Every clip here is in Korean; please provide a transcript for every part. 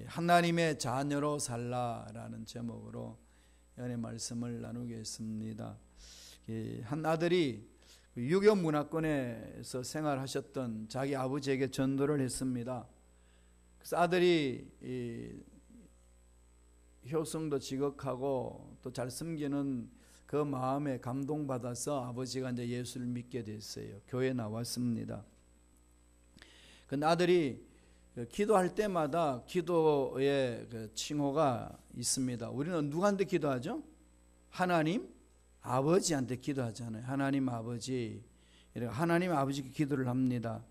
하나님의 자녀로 살라라는 제목으로 연애 말씀을 나누겠습니다. 한 아들이 유교 문화권에서 생활하셨던 자기 아버지에게 전도를 했습니다. 그래서 아들이 효성도 지극하고 또 잘 섬기는 그 마음에 감동받아서 아버지가 이제 예수를 믿게 됐어요. 교회에 나왔습니다. 근데 아들이 기도할 때마다 기도의 칭호가 있습니다. 우리는 누구한테 기도하죠? 하나님 아버지한테 기도하잖아요. 하나님 아버지, 하나님 아버지께 기도를 합니다.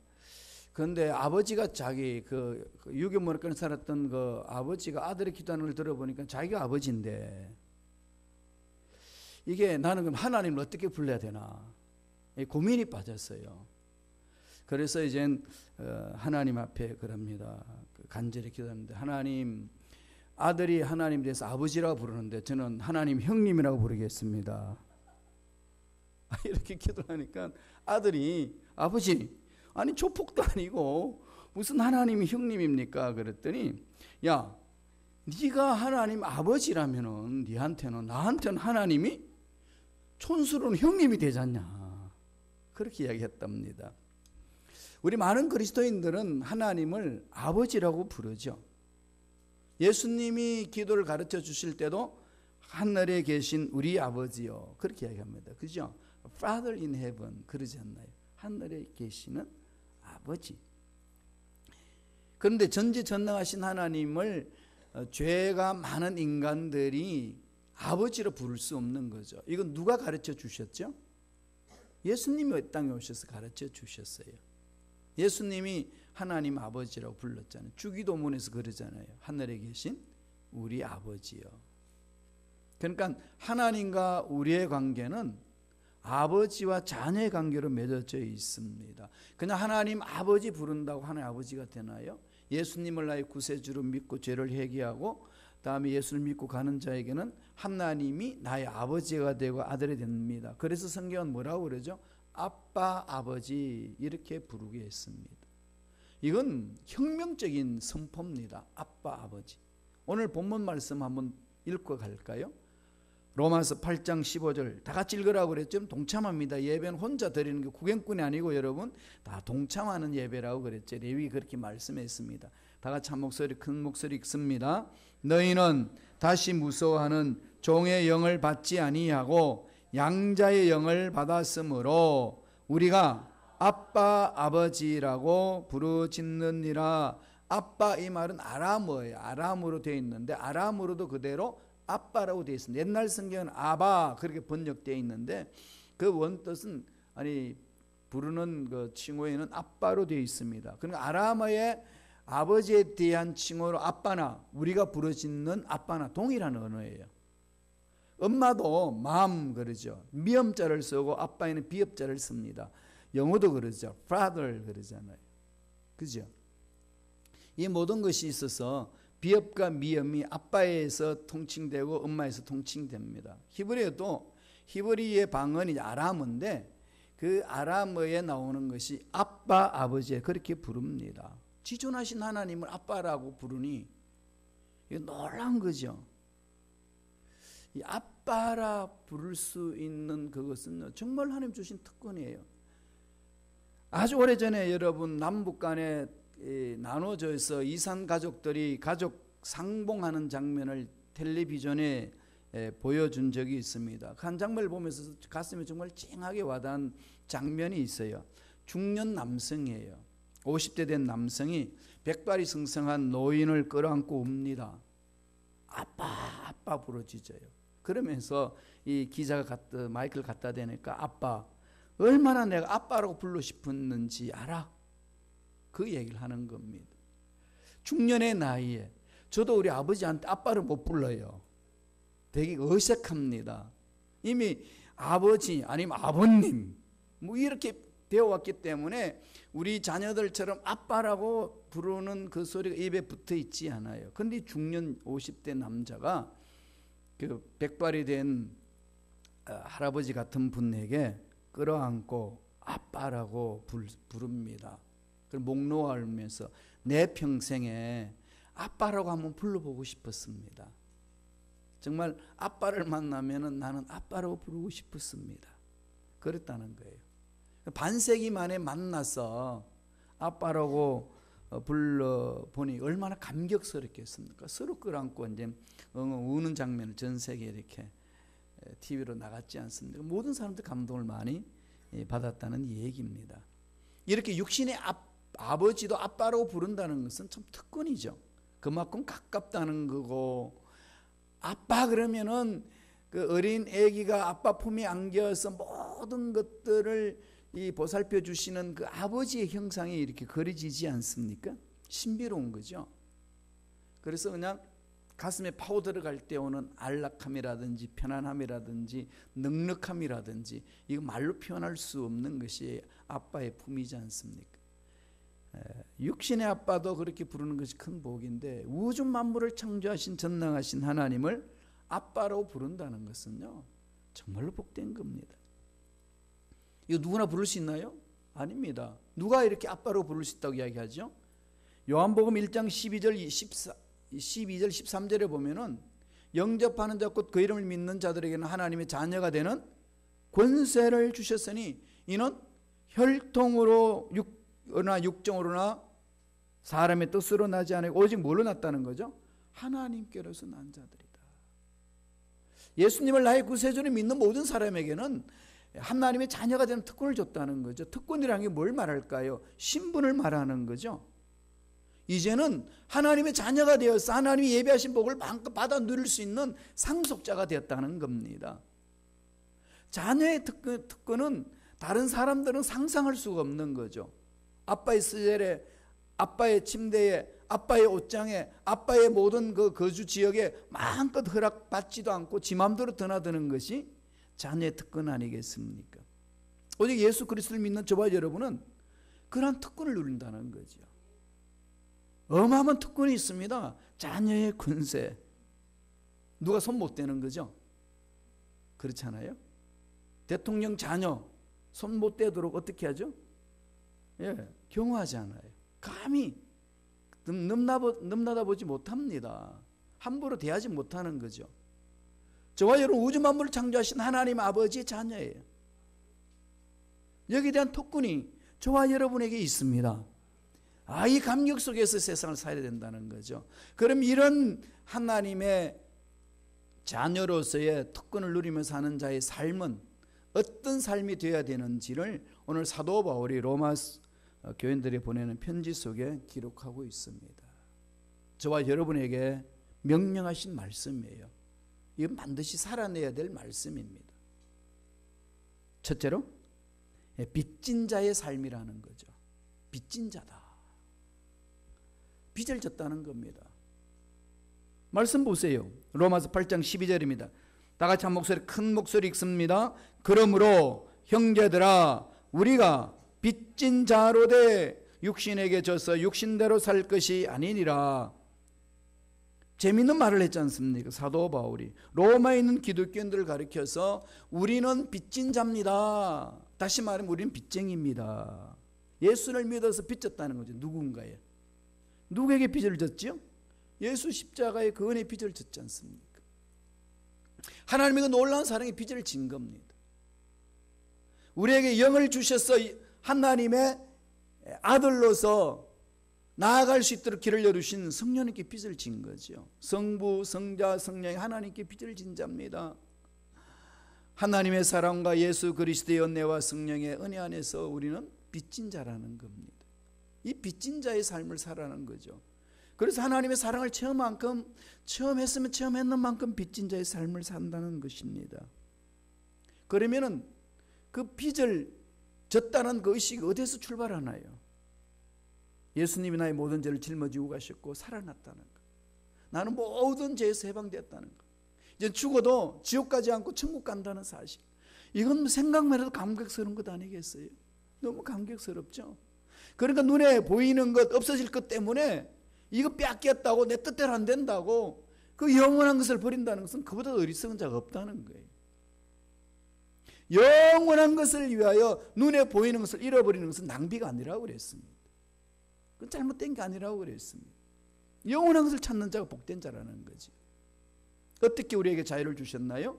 그런데 아버지가 자기 유교 문화권에 살았던 그 아버지가 아들의 기도하는 걸 들어보니까 자기가 아버지인데 이게 나는 그럼 하나님을 어떻게 불러야 되나 고민이 빠졌어요. 그래서 이젠 하나님 앞에 그럽니다. 간절히 기도하는데, 하나님, 아들이 하나님 대해서 아버지라고 부르는데 저는 하나님 형님이라고 부르겠습니다. 이렇게 기도하니까 아들이, 아버지, 아니 조폭도 아니고 무슨 하나님이 형님입니까? 그랬더니, 야, 네가 하나님 아버지라면은 나한테는 하나님이 촌스러운 형님이 되잖냐, 그렇게 이야기했답니다. 우리 많은 그리스도인들은 하나님을 아버지라고 부르죠. 예수님이 기도를 가르쳐 주실 때도 하늘에 계신 우리 아버지요, 그렇게 이야기합니다. 그죠? Father in heaven, 그러지 않나요? 하늘에 계시는 아버지. 그런데 전지전능하신 하나님을 죄가 많은 인간들이 아버지로 부를 수 없는 거죠. 이건 누가 가르쳐 주셨죠? 예수님이 이 땅에 오셔서 가르쳐 주셨어요. 예수님이 하나님 아버지라고 불렀잖아요. 주기도문에서 그러잖아요. 하늘에 계신 우리 아버지요. 그러니까 하나님과 우리의 관계는 아버지와 자녀의 관계로 맺어져 있습니다. 그냥 하나님 아버지 부른다고 하나님 아버지가 되나요? 예수님을 나의 구세주로 믿고 죄를 회개하고 다음에 예수를 믿고 가는 자에게는 하나님이 나의 아버지가 되고 아들이 됩니다. 그래서 성경은 뭐라고 그러죠? 아빠, 아버지, 이렇게 부르게 했습니다. 이건 혁명적인 선포입니다. 아빠, 아버지. 오늘 본문 말씀 한번 읽고 갈까요? 로마서 8장 15절 다 같이 읽으라고 그랬죠? 동참합니다. 예배는 혼자 드리는 게 구경꾼이 아니고 여러분 다 동참하는 예배라고 그랬죠. 레위기 그렇게 말씀했습니다. 다 같이 한 목소리, 큰 목소리 읽습니다. 너희는 다시 무서워하는 종의 영을 받지 아니하고 양자의 영을 받았으므로 우리가 아빠 아버지라고 부르짖느니라. 아빠, 이 말은 아람어예요. 아람어로 되어 있는데 아람어로도 그대로 아빠라고 되어 있습니다. 옛날 성경은 아바 그렇게 번역되어 있는데 그 원뜻은 부르는 그 칭호에는 아빠로 되어 있습니다. 그러니까 아람어의 아버지에 대한 칭호로 아빠나 우리가 부르짖는 아빠나 동일한 언어예요. 엄마도 mom 그러죠. 미음자를 쓰고 아빠에는 비읍자를 씁니다. 영어도 그러죠. father 그러잖아요. 그죠? 이 모든 것이 있어서 비읍과 미음이 아빠에서 통칭되고 엄마에서 통칭됩니다. 히브리어도 히브리의 방언이 아람어인데 그 아람어에 나오는 것이 아빠, 아버지 그렇게 부릅니다. 지존하신 하나님을 아빠라고 부르니 이거 놀라운 거죠. 이 아빠라 부를 수 있는 그것은 정말 하나님 주신 특권이에요. 아주 오래전에 여러분 남북 간에 나눠져서 이산 가족들이 가족 상봉하는 장면을 텔레비전에 보여준 적이 있습니다. 그 한 장면을 보면서 가슴에 정말 찡하게 와닿은 장면이 있어요. 중년 남성이에요. 50대 된 남성이 백발이 승성한 노인을 끌어안고 웁니다. 아빠, 아빠 부르짖어요. 그러면서 이 기자가 마이크를 갖다 대니까 아빠, 얼마나 내가 아빠라고 불러 싶었는지 알아? 그 얘기를 하는 겁니다. 중년의 나이에 저도 우리 아버지한테 아빠를 못 불러요. 되게 어색합니다. 이미 아버지 아니면 아버님 뭐 이렇게 되어왔기 때문에 우리 자녀들처럼 아빠라고 부르는 그 소리가 입에 붙어 있지 않아요. 그런데 중년 50대 남자가 그 백발이 된 할아버지 같은 분에게 끌어안고 아빠라고 부릅니다. 그걸 목 놓아하면서 내 평생에 아빠라고 한번 불러보고 싶었습니다. 정말 아빠를 만나면은 나는 아빠라고 부르고 싶었습니다. 그랬다는 거예요. 반세기 만에 만나서 아빠라고 불러보니 얼마나 감격스럽겠습니까? 서로 끌어안고 이제 우는 장면을 전 세계에 이렇게 TV로 나갔지 않습니까? 모든 사람들 감동을 많이 받았다는 얘기입니다. 이렇게 육신의 아버지도 아빠라고 부른다는 것은 참 특권이죠. 그만큼 가깝다는 거고, 아빠 그러면은 그 어린 아기가 아빠 품에 안겨서 모든 것들을 보살펴 주시는 그 아버지의 형상이 이렇게 그려지지 않습니까? 신비로운 거죠. 그래서 그냥 가슴에 파고 들어갈 때 오는 안락함이라든지 편안함이라든지 넉넉함이라든지 이거 말로 표현할 수 없는 것이 아빠의 품이지 않습니까? 육신의 아빠도 그렇게 부르는 것이 큰 복인데, 우주 만물을 창조하신 전능하신 하나님을 아빠라고 부른다는 것은요, 정말로 복된 겁니다. 이거 누구나 부를 수 있나요? 아닙니다. 누가 이렇게 아빠로 부를 수 있다고 이야기하죠? 요한복음 1장 12절 13절에 보면은 영접하는 자 곧 그 이름을 믿는 자들에게는 하나님의 자녀가 되는 권세를 주셨으니 이는 혈통으로 육정으로나 사람의 뜻으로 나지 않고 오직 뭘로 났다는 거죠? 하나님께로서 난 자들이다. 예수님을 나의 구세주로 믿는 모든 사람에게는 하나님의 자녀가 되는 특권을 줬다는 거죠. 특권이라는 게 뭘 말할까요? 신분을 말하는 거죠. 이제는 하나님의 자녀가 되어서 하나님이 예비하신 복을 마음껏 받아 누릴 수 있는 상속자가 되었다는 겁니다. 자녀의 특권은 다른 사람들은 상상할 수가 없는 거죠. 아빠의 시절에, 아빠의 침대에, 아빠의 옷장에, 아빠의 모든 그 거주 지역에 마음껏 허락받지도 않고 지 마음대로 드나드는 것이 자녀의 특권 아니겠습니까? 오직 예수 그리스도를 믿는 저와 여러분은 그러한 특권을 누린다는 거죠. 어마어마한 특권이 있습니다. 자녀의 권세. 누가 손 못 대는 거죠? 그렇잖아요. 대통령 자녀 손 못 대도록 어떻게 하죠? 경호하지 않아요. 감히 넘나다 보지 못합니다. 함부로 대하지 못하는 거죠. 저와 여러분 우주 만물을 창조하신 하나님 아버지의 자녀예요. 여기에 대한 특권이 저와 여러분에게 있습니다. 이 감격 속에서 세상을 살아야 된다는 거죠. 그럼 이런 하나님의 자녀로서의 특권을 누리면서 사는 자의 삶은 어떤 삶이 되어야 되는지를 오늘 사도 바울이 로마 교인들에 보내는 편지 속에 기록하고 있습니다. 저와 여러분에게 명령하신 말씀이에요. 이건 반드시 살아내야 될 말씀입니다. 첫째로 빚진 자의 삶이라는 거죠. 빚진 자다. 빚을 졌다는 겁니다. 말씀 보세요. 로마서 8장 12절입니다. 다 같이 한 목소리, 큰 목소리 읽습니다. 그러므로 형제들아 우리가 빚진 자로 돼 육신에게 져서 육신대로 살 것이 아니니라. 재미있는 말을 했지 않습니까? 사도 바울이 로마에 있는 기독교인들을 가리켜서 우리는 빚진 자입니다. 다시 말하면 우리는 빚쟁이입니다. 예수를 믿어서 빚졌다는 거죠. 누군가에. 누구에게 빚을 졌지요? 예수 십자가의 그 은혜의 빚을 졌지 않습니까? 하나님의 그 놀라운 사랑의 빚을 진 겁니다. 우리에게 영을 주셔서 하나님의 아들로서 나아갈 수 있도록 길을 열으신 성령님께 빚을 진 거죠. 성부, 성자, 성령이 하나님께 빚을 진 자입니다. 하나님의 사랑과 예수 그리스도의 은혜와 성령의 은혜 안에서 우리는 빚진 자라는 겁니다. 이 빚진 자의 삶을 살아가는 거죠. 그래서 하나님의 사랑을 처음 했는 만큼 빚진 자의 삶을 산다는 것입니다. 그러면은 그 빚을 졌다는 그 의식이 어디서 출발하나요? 예수님이 나의 모든 죄를 짊어지고 가셨고 살아났다는 것. 나는 모든 죄에서 해방되었다는 것. 이제 죽어도 지옥 가지 않고 천국 간다는 사실. 이건 생각만 해도 감격스러운 것 아니겠어요? 너무 감격스럽죠? 그러니까 눈에 보이는 것, 없어질 것 때문에 이거 뺏겼다고 내 뜻대로 안 된다고 그 영원한 것을 버린다는 것은 그보다 어리석은 자가 없다는 거예요. 영원한 것을 위하여 눈에 보이는 것을 잃어버리는 것은 낭비가 아니라고 그랬습니다. 그건 잘못된 게 아니라고 그랬습니다. 영원한 것을 찾는 자가 복된 자라는 거지. 어떻게 우리에게 자유를 주셨나요?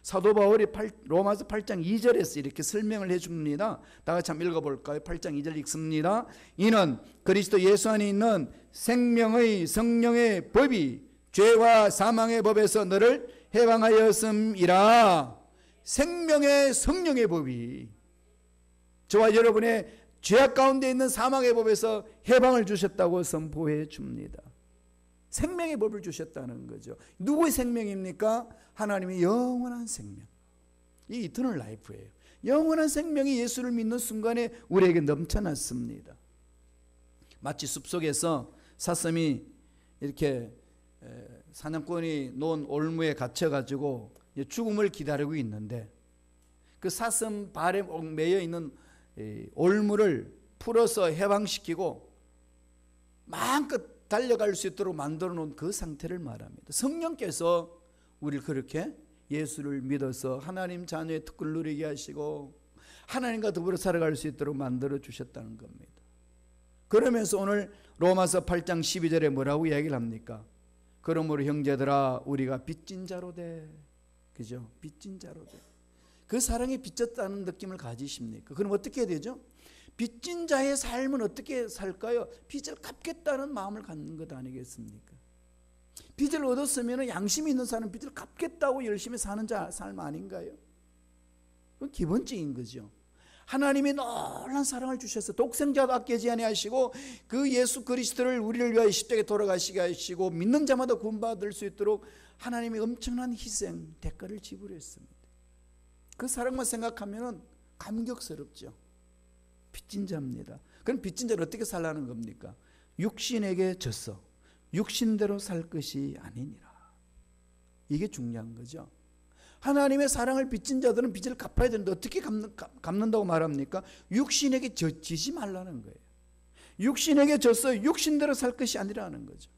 사도 바울이 로마서 8장 2절에서 이렇게 설명을 해줍니다. 다 같이 한번 읽어볼까요? 8장 2절 읽습니다. 이는 그리스도 예수 안에 있는 생명의 성령의 법이 죄와 사망의 법에서 너를 해방하였음이라. 생명의 성령의 법이 저와 여러분의 죄악 가운데 있는 사망의 법에서 해방을 주셨다고 선포해 줍니다. 생명의 법을 주셨다는 거죠. 누구의 생명입니까? 하나님의 영원한 생명. 이 이터널 라이프예요. 영원한 생명이 예수를 믿는 순간에 우리에게 넘쳐났습니다. 마치 숲속에서 사슴이 이렇게 사냥꾼이 놓은 올무에 갇혀가지고 죽음을 기다리고 있는데 그 사슴 발에 매여 있는 올무를 풀어서 해방시키고 마음껏 달려갈 수 있도록 만들어 놓은 그 상태를 말합니다. 성령께서 우리를 그렇게 예수를 믿어서 하나님 자녀의 특권을 누리게 하시고 하나님과 더불어 살아갈 수 있도록 만들어 주셨다는 겁니다. 그러면서 오늘 로마서 8장 12절에 뭐라고 이야기를 합니까? 그러므로 형제들아 우리가 빚진 자로 돼. 그죠? 빚진 자로 돼. 그 사랑에 빚졌다는 느낌을 가지십니까? 그럼 어떻게 해야 되죠? 빚진 자의 삶은 어떻게 살까요? 빚을 갚겠다는 마음을 갖는 것 아니겠습니까? 빚을 얻었으면 양심이 있는 사람은 빚을 갚겠다고 열심히 사는 삶 아닌가요? 그건 기본적인 거죠. 하나님이 놀라운 사랑을 주셔서 독생자도 아끼지 아니하시고 그 예수 그리스도를 우리를 위하여 십자가에 돌아가시게 하시고 믿는 자마다 구원받을 수 있도록 하나님이 엄청난 희생, 대가를 지불했습니다. 그 사랑만 생각하면 감격스럽죠. 빚진 자입니다. 그럼 빚진 자를 어떻게 살라는 겁니까? 육신에게 졌어. 육신대로 살 것이 아니니라. 이게 중요한 거죠. 하나님의 사랑을 빚진 자들은 빚을 갚아야 되는데 어떻게 갚는다고 말합니까? 육신에게 지지 말라는 거예요. 육신에게 져서 육신대로 살 것이 아니라는 거죠.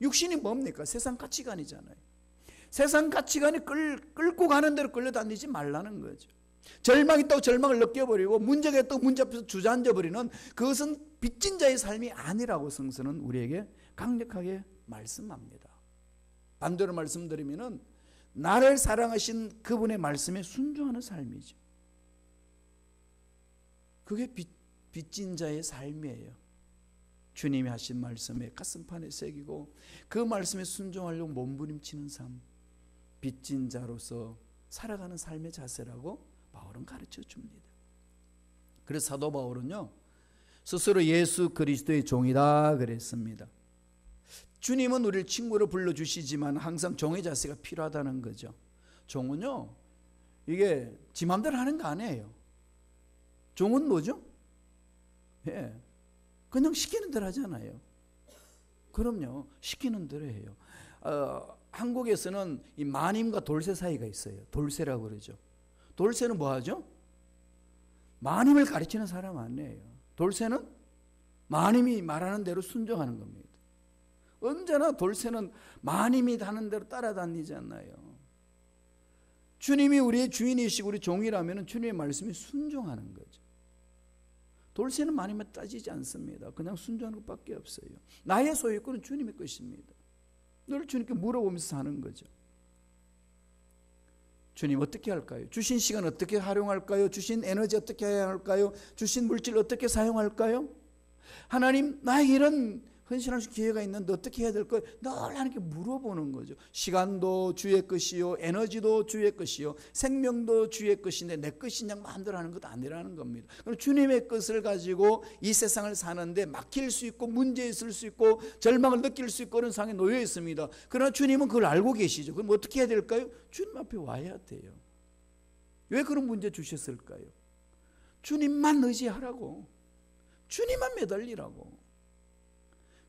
육신이 뭡니까? 세상 가치관이잖아요. 세상 가치관이 끌고 가는 대로 끌려다니지 말라는 거죠. 절망이 있다고 절망을 느껴버리고 문제가 있다고 문제 앞에서 주저앉아버리는 그것은 빚진 자의 삶이 아니라고 성서는 우리에게 강력하게 말씀합니다. 반대로 말씀드리면 나를 사랑하신 그분의 말씀에 순종하는 삶이죠. 그게 빚진 자의 삶이에요. 주님이 하신 말씀에 가슴판에 새기고 그 말씀에 순종하려고 몸부림치는 삶, 빚진 자로서 살아가는 삶의 자세라고 바울은 가르쳐 줍니다. 그래서 사도 바울은요 스스로 예수 그리스도의 종이다 그랬습니다. 주님은 우리를 친구로 불러주시지만 항상 종의 자세가 필요하다는 거죠. 종은요 이게 지 맘대로 하는 거 아니에요. 종은 뭐죠? 예, 그냥 시키는 대로 하잖아요. 그럼요, 시키는 대로 해요. 한국에서는 이 마님과 돌쇠 사이가 있어요. 돌쇠라고 그러죠. 돌쇠는 뭐 하죠? 마님을 가르치는 사람 아니에요. 돌쇠는 마님이 말하는 대로 순종하는 겁니다. 언제나 돌쇠는 마님이 하는 대로 따라다니잖아요. 주님이 우리의 주인이시고 우리 종이라면 주님의 말씀에 순종하는 거죠. 돌쇠는 마님에 따지지 않습니다. 그냥 순종하는 것밖에 없어요. 나의 소유권은 주님의 것입니다. 늘 주님께 물어보면서 사는 거죠. 주님 어떻게 할까요? 주신 시간 어떻게 활용할까요? 주신 에너지 어떻게 해야 할까요? 주신 물질 어떻게 사용할까요? 하나님 나에게 이런 헌신할 수 기회가 있는데 어떻게 해야 될까요? 늘 하나님께 물어보는 거죠. 시간도 주의 것이요, 에너지도 주의 것이요, 생명도 주의 것인데 내 것이 그냥 마음대로 하는 것 아니라는 겁니다. 그럼 주님의 것을 가지고 이 세상을 사는데 막힐 수 있고 문제 있을 수 있고 절망을 느낄 수 있고 그런 상황에 놓여 있습니다. 그러나 주님은 그걸 알고 계시죠. 그럼 어떻게 해야 될까요? 주님 앞에 와야 돼요. 왜 그런 문제 주셨을까요? 주님만 의지하라고, 주님만 매달리라고.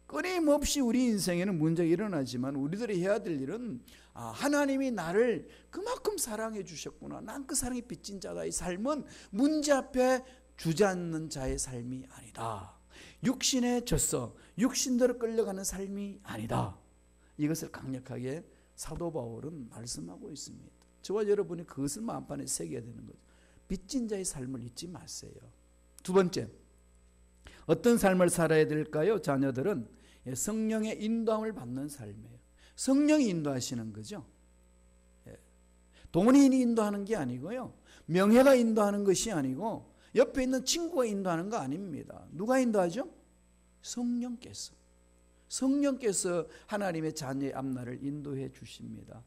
끊임없이 우리 인생에는 문제가 일어나지만 우리들이 해야 될 일은 하나님이 나를 그만큼 사랑해 주셨구나, 난 그 사랑에 빚진 자다. 이 삶은 문제 앞에 주저앉는 자의 삶이 아니다. 육신에 졌어 육신대로 끌려가는 삶이 아니다. 이것을 강력하게 사도 바울은 말씀하고 있습니다. 저와 여러분이 그것을 마음판에 새겨야 되는 거죠. 빚진 자의 삶을 잊지 마세요. 두 번째, 어떤 삶을 살아야 될까요? 자녀들은 성령의 인도함을 받는 삶이에요. 성령이 인도하시는 거죠. 돈이 인도하는 게 아니고요. 명예가 인도하는 것이 아니고 옆에 있는 친구가 인도하는 거 아닙니다. 누가 인도하죠? 성령께서. 성령께서 하나님의 자녀의 앞날을 인도해 주십니다.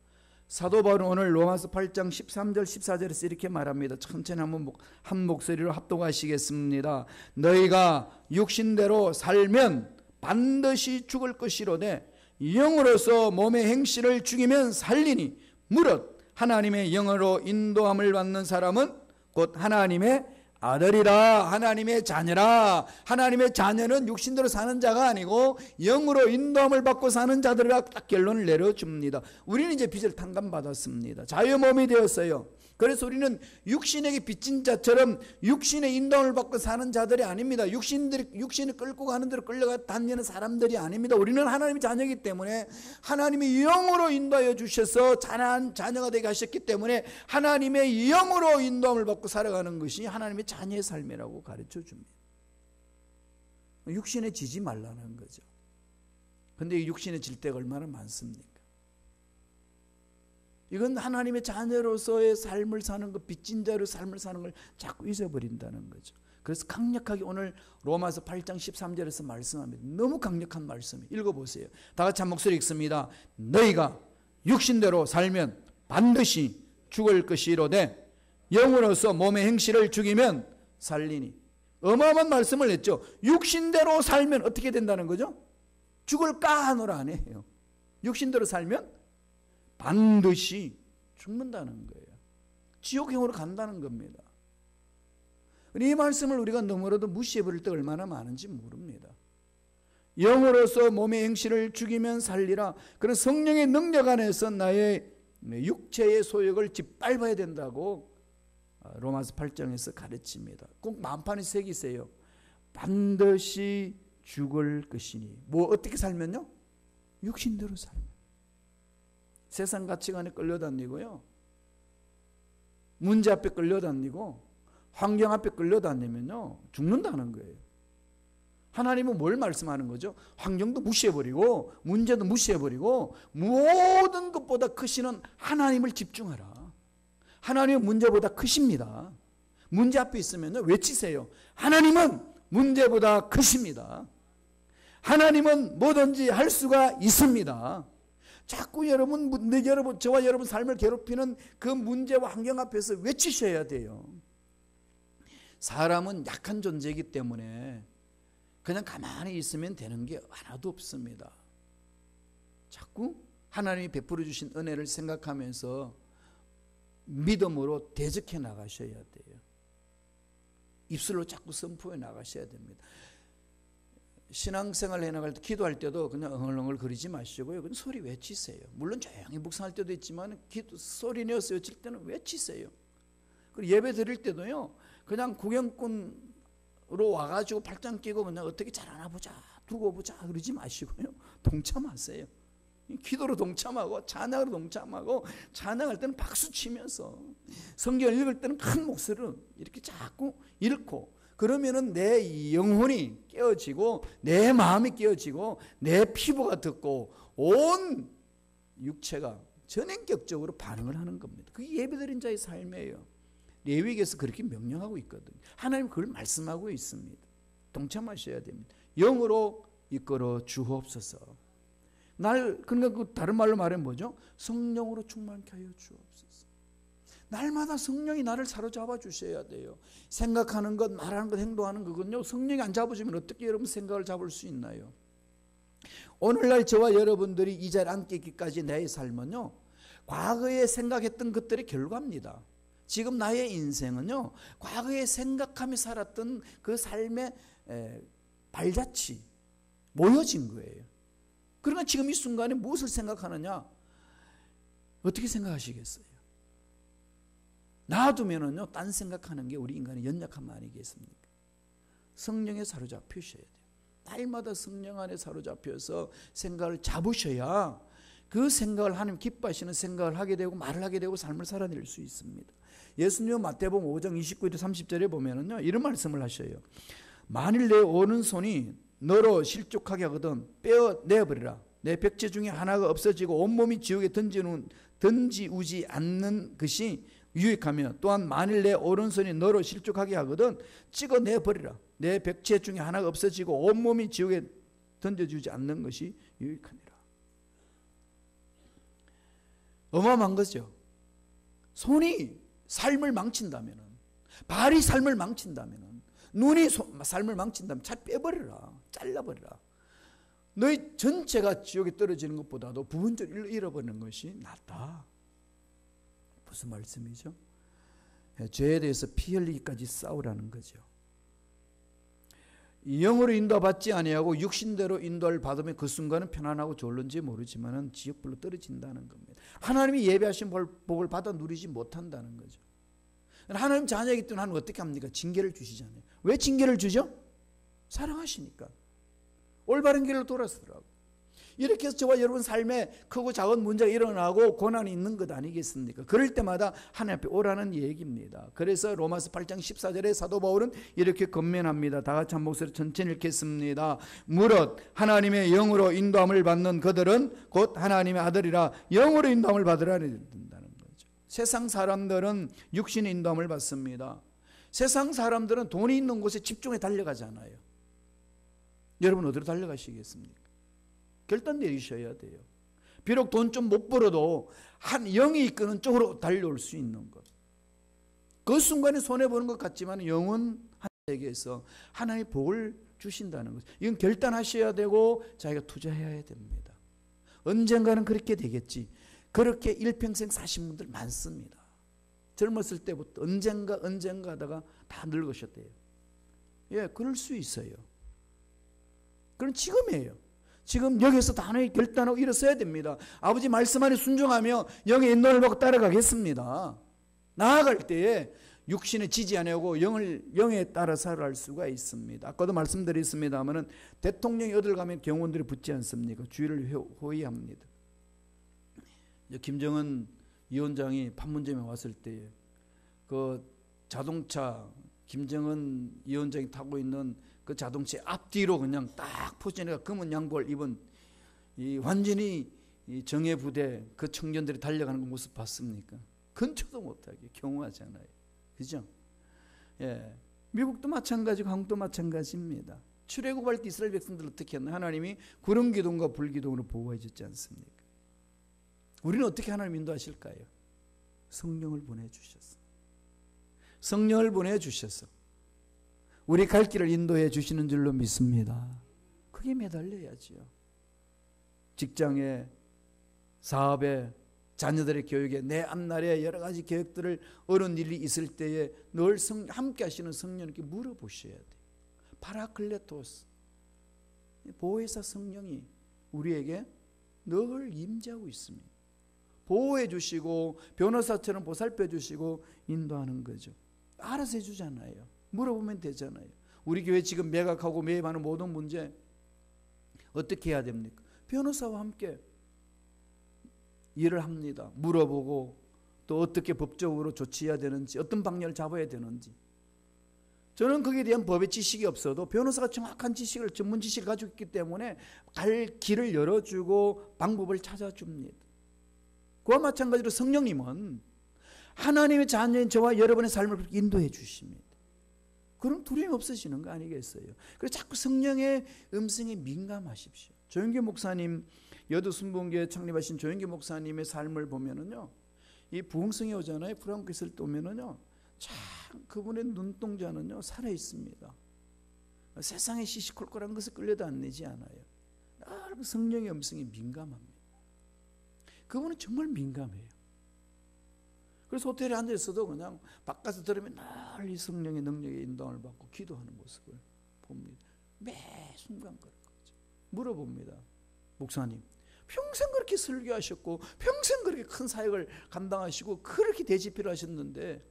사도 바울은 오늘 로마서 8장 13절 14절에서 이렇게 말합니다. 천천히 한번 한 목소리로 합독하시겠습니다. 너희가 육신대로 살면 반드시 죽을 것이로되 영으로서 몸의 행실을 죽이면 살리니 무릇 하나님의 영으로 인도함을 받는 사람은 곧 하나님의 아들이라. 하나님의 자녀라. 하나님의 자녀는 육신대로 사는 자가 아니고 영으로 인도함을 받고 사는 자들이라 딱 결론을 내려줍니다. 우리는 이제 빚을 탕감받았습니다. 자유의 몸이 되었어요. 그래서 우리는 육신에게 빚진 자처럼 육신의 인도함을 받고 사는 자들이 아닙니다. 육신을 끌고 가는 대로 끌려가 다니는 사람들이 아닙니다. 우리는 하나님의 자녀이기 때문에 하나님의 영으로 인도하여 주셔서 자녀가 되게 하셨기 때문에 하나님의 영으로 인도함을 받고 살아가는 것이 하나님의 자녀의 삶이라고 가르쳐 줍니다. 육신에 지지 말라는 거죠. 그런데 이 육신에 질 때가 얼마나 많습니까? 이건 하나님의 자녀로서의 삶을 사는 것, 빚진 자로 삶을 사는 걸 자꾸 잊어버린다는 거죠. 그래서 강력하게 오늘 로마서 8장 13절에서 말씀합니다. 너무 강력한 말씀이에요. 읽어보세요. 다 같이 한 목소리 읽습니다. 너희가 육신대로 살면 반드시 죽을 것이로되 영으로서 몸의 행실을 죽이면 살리니. 어마어마한 말씀을 했죠. 육신대로 살면 어떻게 된다는 거죠? 죽을까 하노라 안 해요. 육신대로 살면 반드시 죽는다는 거예요. 지옥행으로 간다는 겁니다. 이 말씀을 우리가 너무나도 무시해버릴 때 얼마나 많은지 모릅니다. 영으로서 몸의 행실을 죽이면 살리라. 그런 성령의 능력 안에서 나의 육체의 소욕을 짓밟아야 된다고 로마서 8장에서 가르칩니다. 꼭 마음판에 새기세요. 반드시 죽을 것이니. 뭐 어떻게 살면요? 육신대로 살면. 세상 가치관에 끌려다니고요. 문제 앞에 끌려다니고 환경 앞에 끌려다니면요. 죽는다는 거예요. 하나님은 뭘 말씀하는 거죠? 환경도 무시해버리고 문제도 무시해버리고 모든 것보다 크시는 하나님을 집중하라. 하나님은 문제보다 크십니다. 문제 앞에 있으면요. 외치세요. 하나님은 문제보다 크십니다. 하나님은 뭐든지 할 수가 있습니다. 자꾸 저와 여러분 삶을 괴롭히는 그 문제와 환경 앞에서 외치셔야 돼요. 사람은 약한 존재이기 때문에 그냥 가만히 있으면 되는 게 하나도 없습니다. 자꾸 하나님이 베풀어 주신 은혜를 생각하면서 믿음으로 대적해 나가셔야 돼요. 입술로 자꾸 선포해 나가셔야 됩니다. 신앙생활 해나갈 때 기도할 때도 그냥 엉얼엉얼 거리지 마시고요. 그냥 소리 외치세요. 물론 조용히 묵상할 때도 있지만 소리 내어서 외칠 때는 외치세요. 그리고 예배 드릴 때도요. 그냥 구경꾼으로 와가지고 팔짱 끼고 그냥 어떻게 잘하나 보자 두고 보자 그러지 마시고요. 동참하세요. 기도로 동참하고 찬양으로 동참하고 찬양할 때는 박수 치면서 성경을 읽을 때는 큰 목소리로 이렇게 자꾸 읽고 그러면은 내 영혼이 깨어지고 내 마음이 깨어지고 내 피부가 듣고 온 육체가 전인격적으로 반응을 하는 겁니다. 그게 예배드린 자의 삶이에요. 레위기에서 그렇게 명령하고 있거든요. 하나님 그걸 말씀하고 있습니다. 동참하셔야 됩니다. 영으로 이끌어 주옵소서. 그러니까 다른 말로 말하면 뭐죠? 성령으로 충만케 하여 주옵소서. 날마다 성령이 나를 사로잡아 주셔야 돼요. 생각하는 것, 말하는 것, 행동하는 것은요. 성령이 안 잡아주면 어떻게 여러분 생각을 잡을 수 있나요? 오늘날 저와 여러분들이 이 자리에 앉게 있기까지 나의 삶은요. 과거에 생각했던 것들의 결과입니다. 지금 나의 인생은요. 과거에 생각하며 살았던 그 삶의 발자취 모여진 거예요. 그러니까 지금 이 순간에 무엇을 생각하느냐? 어떻게 생각하시겠어요? 놔두면은요, 딴 생각하는 게 우리 인간의 연약함 아니겠습니까? 성령에 사로잡히셔야 돼요. 날마다 성령 안에 사로잡혀서 생각을 잡으셔야 그 생각을 하나님 기뻐하시는 생각을 하게 되고 말을 하게 되고 삶을 살아낼 수 있습니다. 예수님은 마태복음 5장 29절 30절에 보면은요, 이런 말씀을 하셔요. 만일 내 오른손이 너로 실족하게 하거든 빼어내버리라. 내 백체 중에 하나가 없어지고 온몸이 지옥에 던지우지 않는 것이 유익하며 또한 만일 내 오른손이 너로 실족하게 하거든 찍어내버리라. 내 백체 중에 하나가 없어지고 온몸이 지옥에 던져주지 않는 것이 유익하니라. 어마어마한 거죠. 손이 삶을 망친다면, 발이 삶을 망친다면, 눈이 삶을 망친다면 잘 빼버려라. 잘라버려라. 너희 전체가 지옥에 떨어지는 것보다도 부분적으로 잃어버리는 것이 낫다. 무슨 말씀이죠? 죄에 대해서 피 흘리기까지 싸우라는 거죠. 영으로 인도받지 아니하고 육신대로 인도를 받으면 그 순간은 편안하고 좋을런지 모르지만 지옥불로 떨어진다는 겁니다. 하나님이 예배하신 복을 받아 누리지 못한다는 거죠. 하나님 자녀이기 때문에 하나님 어떻게 합니까? 징계를 주시잖아요. 왜 징계를 주죠? 사랑하시니까. 올바른 길로 돌아서더라고. 이렇게 해서 저와 여러분 삶에 크고 작은 문제가 일어나고 고난이 있는 것 아니겠습니까? 그럴 때마다 하나님 앞에 오라는 얘기입니다. 그래서 로마서 8장 14절에 사도 바울은 이렇게 권면합니다. 다 같이 한 목소리 천천히 읽겠습니다. 무릇 하나님의 영으로 인도함을 받는 그들은 곧 하나님의 아들이라 영으로 인도함을 받으라 된다는 거죠. 세상 사람들은 육신의 인도함을 받습니다. 세상 사람들은 돈이 있는 곳에 집중해 달려가잖아요. 여러분 어디로 달려가시겠습니까? 결단 내리셔야 돼요. 비록 돈 좀 못 벌어도 한 영이 이끄는 쪽으로 달려올 수 있는 것. 그 순간에 손해보는 것 같지만 영은 하나님에게서 하나님의 복을 주신다는 것. 이건 결단하셔야 되고 자기가 투자해야 됩니다. 언젠가는 그렇게 되겠지. 그렇게 일평생 사신 분들 많습니다. 젊었을 때부터 언젠가 하다가 다 늙으셨대요. 예, 그럴 수 있어요. 그건 지금이에요. 지금 여기서 단호히 결단하고 일어서야 됩니다. 아버지 말씀 안에 순종하며 영의 인도를 받고 따라가겠습니다. 나아갈 때에 육신에 지지 아니하고 영에 따라 살아갈 수가 있습니다. 아까도 말씀드렸습니다마는 대통령이 어딜 가면 경호원들이 붙지 않습니까? 주의를 호위합니다. 김정은 위원장이 판문점에 왔을 때 그 자동차 김정은 위원장이 타고 있는 그 자동차 앞뒤로 그냥 딱 포진해가 검은 양복을 입은 이 완전히 이 정예부대 그 청년들이 달려가는 그 모습 봤습니까? 근처도 못하게 경호하잖아요. 그죠? 예. 미국도 마찬가지고 한국도 마찬가지입니다. 출애굽할 때 이스라엘 백성들 어떻게 했나? 하나님이 구름 기둥과 불 기둥으로 보호해 줬지 않습니까? 우리는 어떻게 하나님 인도하실까요? 성령을 보내주셨어. 성령을 보내주셔서 우리 갈 길을 인도해 주시는 줄로 믿습니다. 그게 매달려야지요. 직장에, 사업에, 자녀들의 교육에, 내 앞날에 여러 가지 계획들을 어려운 일이 있을 때에 늘 함께 하시는 성령님께 물어보셔야 돼요. 파라클레토스, 보혜사 성령이 우리에게 늘 임재하고 있습니다. 보호해 주시고 변호사처럼 보살펴 주시고 인도하는 거죠. 알아서 해주잖아요. 물어보면 되잖아요. 우리 교회 지금 매각하고 매입하는 모든 문제 어떻게 해야 됩니까? 변호사와 함께 일을 합니다. 물어보고 또 어떻게 법적으로 조치해야 되는지, 어떤 방향을 잡아야 되는지. 저는 거기에 대한 법의 지식이 없어도 변호사가 정확한 지식을, 전문 지식을 가지고 있기 때문에 갈 길을 열어주고 방법을 찾아줍니다. 그와 마찬가지로 성령님은 하나님의 자녀인 저와 여러분의 삶을 인도해 주십니다. 그럼 두려움이 없어지는 거 아니겠어요? 그래서 자꾸 성령의 음성에 민감하십시오. 조영기 목사님, 여두순복음교회 창립하신 조영기 목사님의 삶을 보면은요, 이 부흥성이 오잖아요. 프랑크 있을 때 오면은요, 참 그분의 눈동자는요 살아 있습니다. 세상의 시시콜콜한 것을 끌려다니지 않아요. 늘 성령의 음성에 민감합니다. 그분은 정말 민감해요. 그래서 호텔에 앉아 있어도 그냥 바깥에서 들으면 늘 이 성령의 능력의 인도함을 받고 기도하는 모습을 봅니다. 매 순간 그런 거죠. 물어봅니다. 목사님, 평생 그렇게 설교하셨고 평생 그렇게 큰 사역을 감당하시고 그렇게 대집회를 하셨는데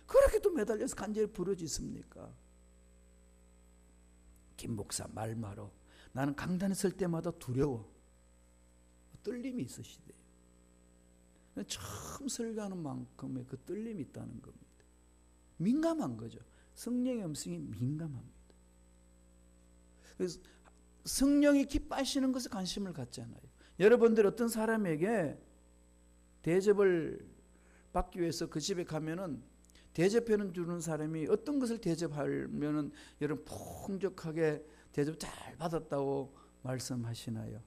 그렇게 또 매달려서 간절히 부러지십니까? 김 목사 말 말어. 나는 강단에 설 때마다 두려워. 떨림이 있으시대요. 처음 설교하는 만큼의 그 떨림이 있다는 겁니다. 민감한 거죠. 성령의 음성이 민감합니다. 그래서 성령이 기뻐하시는 것에 관심을 갖잖아요. 여러분들 어떤 사람에게 대접을 받기 위해서 그 집에 가면은 대접해 주는 사람이 어떤 것을 대접하면은 여러분 풍족하게 대접 잘 받았다고 말씀하시나요?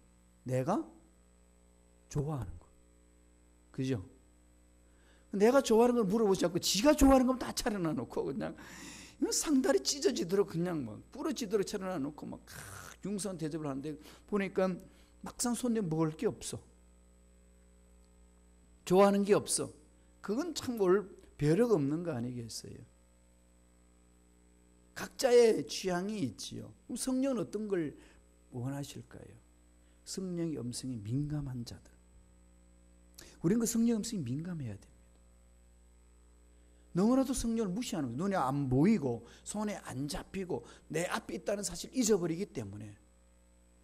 내가 좋아하는 거. 그죠? 내가 좋아하는 걸 물어보지 않고 지가 좋아하는 건 다 차려놔 놓고 그냥 상다리 찢어지도록 그냥 막 부러지도록 차려놔 놓고 막 융성 대접을 하는데 보니까 막상 손에 먹을 게 없어. 좋아하는 게 없어. 그건 참 배려가 없는 거 아니겠어요? 각자의 취향이 있지요. 그럼 성령은 어떤 걸 원하실까요? 성령의 음성에 민감한 자들. 우리는 그 성령 음성에 민감해야 됩니다. 너무나도 성령을 무시하는 거예요. 눈에 안 보이고 손에 안 잡히고 내 앞에 있다는 사실을 잊어버리기 때문에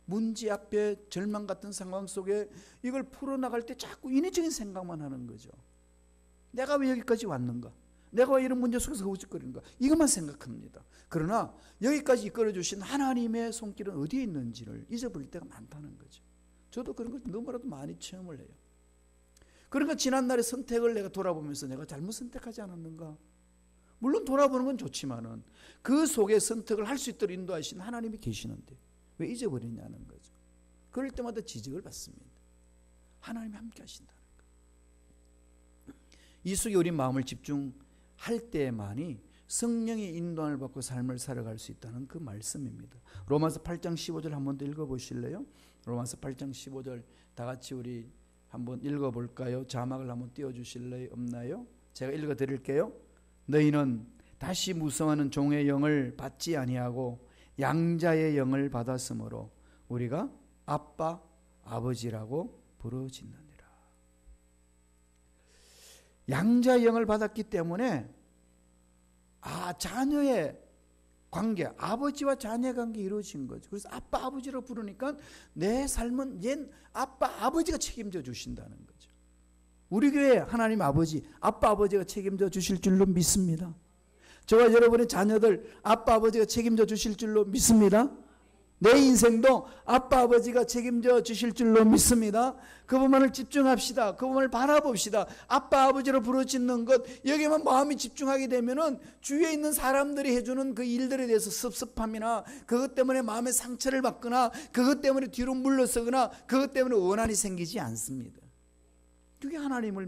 문제 앞에 절망 같은 상황 속에 이걸 풀어나갈 때 자꾸 인위적인 생각만 하는 거죠. 내가 왜 여기까지 왔는가? 내가 왜 이런 문제 속에서 허우적거리는가? 이것만 생각합니다. 그러나 여기까지 이끌어주신 하나님의 손길은 어디에 있는지를 잊어버릴 때가 많다는 거죠. 저도 그런 걸 너무나도 많이 체험을 해요. 그러니까 지난날의 선택을 내가 돌아보면서 내가 잘못 선택하지 않았는가? 물론 돌아보는 건 좋지만은 그 속에 선택을 할 수 있도록 인도하신 하나님이 계시는데 왜 잊어버리냐는 거죠. 그럴 때마다 지적을 받습니다. 하나님이 함께 하신다는 거예요. 이 속에 우리 마음을 집중할 때만이 성령의 인도함을 받고 삶을 살아갈 수 있다는 그 말씀입니다. 로마서 8장 15절 한번 더 읽어보실래요? 로마서 8장 15절 다 같이 우리 한번 읽어볼까요? 자막을 한번 띄워주실래요? 없나요? 제가 읽어드릴게요. 너희는 다시 무성하는 종의 영을 받지 아니하고 양자의 영을 받았으므로 우리가 아빠, 아버지라고 부르짖느니라. 양자의 영을 받았기 때문에 자녀의 관계, 아버지와 자녀의 관계 이루어진 거죠. 그래서 아빠, 아버지로 부르니까 내 삶은 옛 아빠, 아버지가 책임져 주신다는 거죠. 우리 교회 하나님 아버지, 아빠, 아버지가 책임져 주실 줄로 믿습니다. 저와 여러분의 자녀들 아빠, 아버지가 책임져 주실 줄로 믿습니다. 내 인생도 아빠, 아버지가 책임져 주실 줄로 믿습니다. 그분만을 집중합시다. 그분을 바라봅시다. 아빠, 아버지로 부르짖는 것, 여기에만 마음이 집중하게 되면은 주위에 있는 사람들이 해주는 그 일들에 대해서 섭섭함이나 그것 때문에 마음의 상처를 받거나 그것 때문에 뒤로 물러서거나 그것 때문에 원한이 생기지 않습니다. 그게 하나님을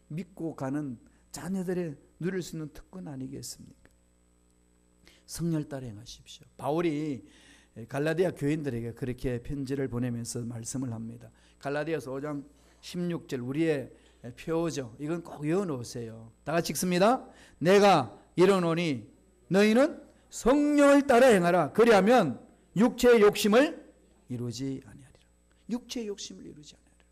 믿고 가는 자녀들의 누릴 수 있는 특권 아니겠습니까? 성령을 따라 행하십시오. 바울이 갈라디아 교인들에게 그렇게 편지를 보내면서 말씀을 합니다. 갈라디아서 5장 16절 우리의 표어죠. 이건 꼭 외워놓으세요. 다 같이 읽습니다. 내가 이르노니 너희는 성령을 따라 행하라. 그리하면 육체의 욕심을 이루지 아니하리라. 육체의 욕심을 이루지 아니하리라.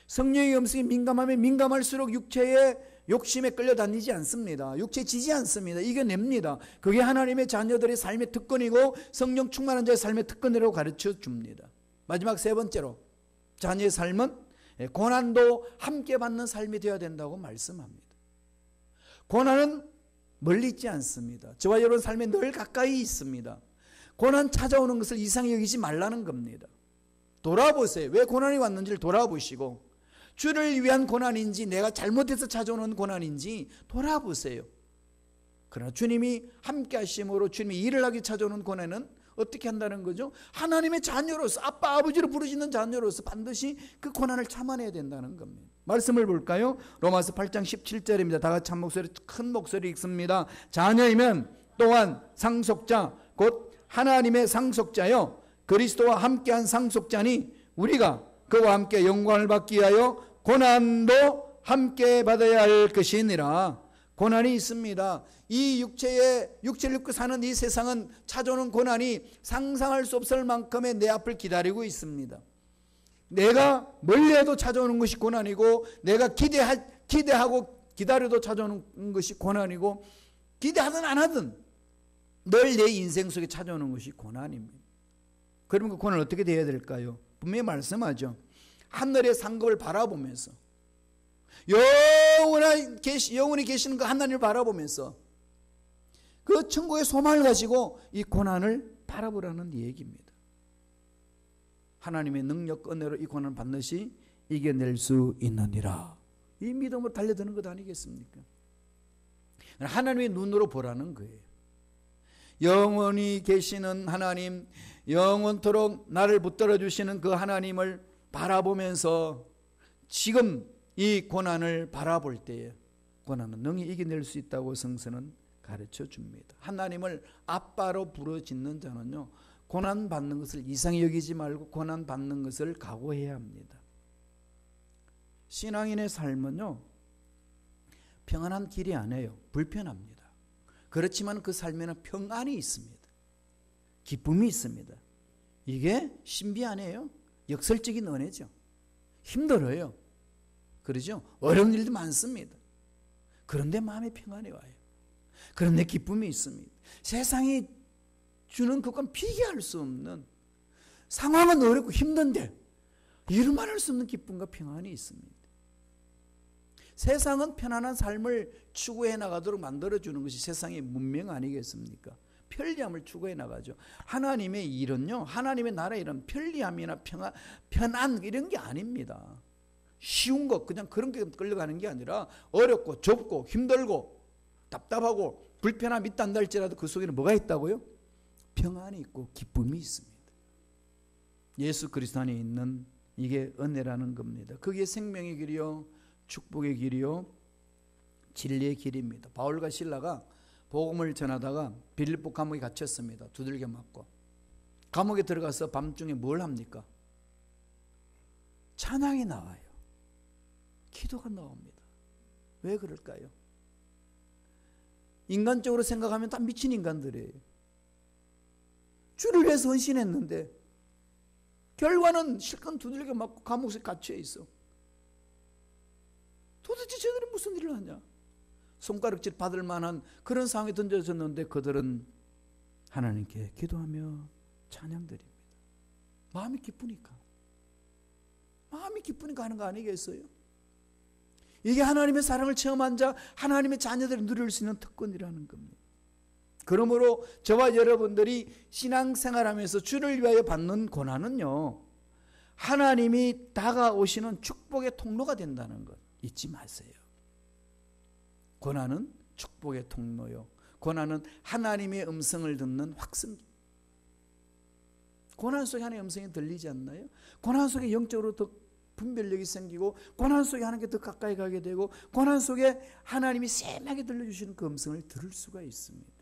성령의 음성에 민감하면 민감할수록 육체의 욕심에 끌려다니지 않습니다. 육체에 지지 않습니다. 이겨냅니다. 그게 하나님의 자녀들의 삶의 특권이고 성령 충만한 자의 삶의 특권이라고 가르쳐 줍니다. 마지막 세 번째로 자녀의 삶은 고난도 함께 받는 삶이 되어야 된다고 말씀합니다. 고난은 멀리 있지 않습니다. 저와 여러분 삶에 늘 가까이 있습니다. 고난 찾아오는 것을 이상히 여기지 말라는 겁니다. 돌아보세요. 왜 고난이 왔는지를 돌아보시고 주를 위한 고난인지 내가 잘못해서 찾아오는 고난인지 돌아보세요. 그러나 주님이 함께 하심으로 주님이 일을 하기 찾아오는 고난은 어떻게 한다는 거죠? 하나님의 자녀로서 아빠 아버지로 부르짖는 자녀로서 반드시 그 고난을 참아내야 된다는 겁니다. 말씀을 볼까요? 로마서 8장 17절입니다. 다 같이 한 목소리 큰 목소리 읽습니다. 자녀이면 또한 상속자 곧 하나님의 상속자요 그리스도와 함께한 상속자니 우리가 그와 함께 영광을 받기 위하여 고난도 함께 받아야 할 것이니라. 고난이 있습니다. 이 육체를 입고 사는 이 세상은 찾아오는 고난이 상상할 수 없을 만큼의 내 앞을 기다리고 있습니다. 내가 멀리해도 찾아오는 것이 고난이고 내가 기대하고 기다려도 찾아오는 것이 고난이고 기대하든 안 하든 늘 내 인생 속에 찾아오는 것이 고난입니다. 그러면 그 고난을 어떻게 대해야 될까요? 분명히 말씀하죠. 하늘의 상급을 바라보면서 영원히 계시는 그 하나님을 바라보면서 그 천국의 소망을 가지고 이 고난을 바라보라는 얘기입니다. 하나님의 능력 은혜로 이 고난을 반드시 이겨낼 수 있느니라. 이 믿음으로 달려드는 것 아니겠습니까? 하나님의 눈으로 보라는 거예요. 영원히 계시는 하나님, 영원토록 나를 붙들어 주시는 그 하나님을 바라보면서 지금 이 고난을 바라볼 때에 고난은 능히 이겨낼 수 있다고 성서는 가르쳐 줍니다. 하나님을 아빠로 부르짖는 자는요, 고난 받는 것을 이상히 여기지 말고 고난 받는 것을 각오해야 합니다. 신앙인의 삶은요, 평안한 길이 아니에요. 불편합니다. 그렇지만 그 삶에는 평안이 있습니다. 기쁨이 있습니다. 이게 신비 아니에요? 역설적인 은혜죠. 힘들어요. 그러죠? 어려운 일도 많습니다. 그런데 마음에 평안이 와요. 그런데 기쁨이 있습니다. 세상이 주는 그건 비교할 수 없는, 상황은 어렵고 힘든데 이루 말할 수 없는 기쁨과 평안이 있습니다. 세상은 편안한 삶을 추구해 나가도록 만들어주는 것이 세상의 문명 아니겠습니까? 편리함을 추구해 나가죠. 하나님의 일은요, 하나님의 나라의 일은 편리함이나 편안 이런 게 아닙니다. 쉬운 것 그냥 그런 게 끌려가는 게 아니라 어렵고 좁고 힘들고 답답하고 불편함이 있단다 할지라도 그 속에는 뭐가 있다고요? 평안이 있고 기쁨이 있습니다. 예수 그리스도 안에 있는 이게 은혜라는 겁니다. 그게 생명의 길이요, 축복의 길이요, 진리의 길입니다. 바울과 실라가 복음을 전하다가 빌립보 감옥에 갇혔습니다. 두들겨 맞고. 감옥에 들어가서 밤중에 뭘 합니까? 찬양이 나와요. 기도가 나옵니다. 왜 그럴까요? 인간적으로 생각하면 다 미친 인간들이에요. 주를 위해서 헌신했는데 결과는 실컷 두들겨 맞고 감옥에 갇혀 있어. 도대체 저들은 무슨 일을 하냐? 손가락질 받을 만한 그런 상황에 던져졌는데 그들은 하나님께 기도하며 찬양드립니다. 마음이 기쁘니까. 마음이 기쁘니까 하는 거 아니겠어요? 이게 하나님의 사랑을 체험한 자, 하나님의 자녀들이 누릴 수 있는 특권이라는 겁니다. 그러므로 저와 여러분들이 신앙생활하면서 주를 위하여 받는 고난은요, 하나님이 다가오시는 축복의 통로가 된다는 것 잊지 마세요. 고난은 축복의 통로요. 고난은 하나님의 음성을 듣는 확성기. 고난 속에 하나님의 음성이 들리지 않나요? 고난 속에 영적으로 더 분별력이 생기고 고난 속에 하나님께 더 가까이 가게 되고 고난 속에 하나님이 세밀하게 들려주시는 그 음성을 들을 수가 있습니다.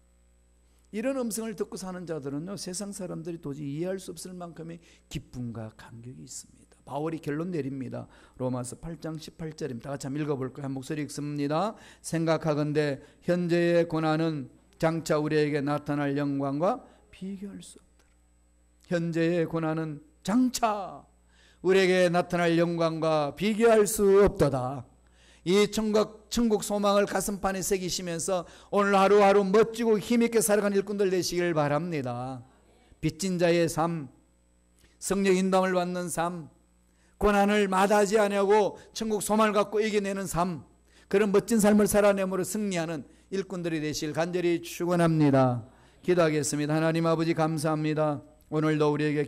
이런 음성을 듣고 사는 자들은요, 세상 사람들이 도저히 이해할 수 없을 만큼의 기쁨과 감격이 있습니다. 바울이 결론 내립니다. 로마서 8장 18절입니다. 다 같이 한번 읽어볼까요? 한 목소리 읽습니다. 생각하건대 현재의 고난은 장차 우리에게 나타날 영광과 비교할 수 없더라. 현재의 고난은 장차 우리에게 나타날 영광과 비교할 수 없도다. 이 천국 소망을 가슴판에 새기시면서 오늘 하루하루 멋지고 힘있게 살아가는 일꾼들 되시길 바랍니다. 빚진 자의 삶, 성령 인도함을 받는 삶, 고난을 마다하지 아니하고 천국 소망을 갖고 이겨내는 삶, 그런 멋진 삶을 살아내므로 승리하는 일꾼들이 되시길 간절히 축원합니다. 기도하겠습니다. 하나님 아버지 감사합니다. 오늘도 우리에게